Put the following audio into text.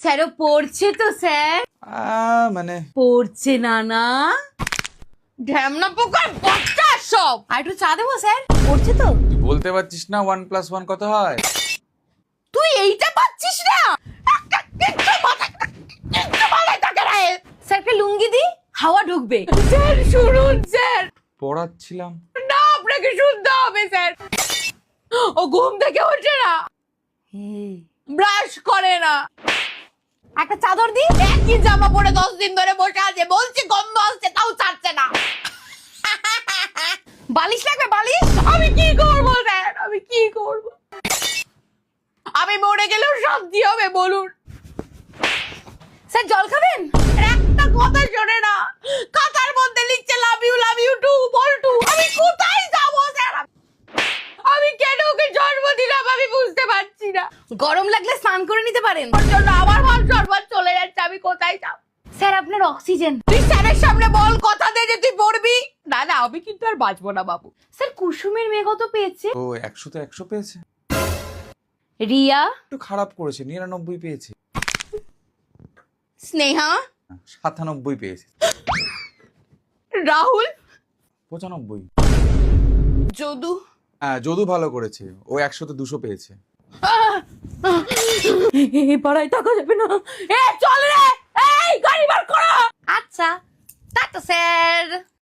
স্যারও পড়ছে তো স্যার? মানে পড়ছে না না? ঢ্যামনা পোকার বাচ্চা সব। আর একটু চা দেবো স্যার? পড়ছে তো? তুই বলতে পারছিস না 1+1 কত হয়? তুই এইটা পাচ্ছিস না? স্যারকে লুঙ্গি দি, হাওয়া ঢুকবে। স্যার শুনুন স্যার। পড়াচ্ছিলাম। না, আপনাকে শুনতে হবে স্যার। ও ঘুম থেকে ওঠে না, ব্রাশ করে না। একটা চাদর দি। একই জামা পরে 10 দিন ধরে বসে আছে, বলছি গন্ধ আসছে তাও ছাড়ছে না। বালিশ লাগবে বালিশ? আমি কি করবো স্যার, আমি কি করব? আমি মরে গেলেও শান্তি হবে বলুন? স্যার জল খাবেন? একটা কথা শোনে না, খাতার মধ্যে লিখছে লাভ ইউ টু বল্টু। আমি কোথায় যাব স্যার? আমি কেন ওকে জন্ম দিলাম আমি বুঝতে পারছি না। গরম লাগলে স্নান করে নিতে পারেন। ওর জন্য আমার মান সম্মান চলে যাচ্ছে, আমি কোথায় যাব? স্যার আপনার অক্সিজেন। তুই স্যারের সামনে বল, কথা দে যে তুই পড়বি। না না, আমি কিন্তু আর বাঁচবো না বাবু। স্যার কুসুমের মেঘ তো পেয়েছে। ও 100 তো 100 পেয়েছে। রিয়া একটু খারাপ করেছে, 99 পেয়েছে। স্নেহা 97 পেয়েছে। রাহুল 95। যদু হ্যাঁ, যদু ভালো করেছে, ও 100 তে 200 পেয়েছে। পাড়ায় থাকা যাবে না। চল রে, এই গাড়ি বার করো। আচ্ছা টাটা স্যার।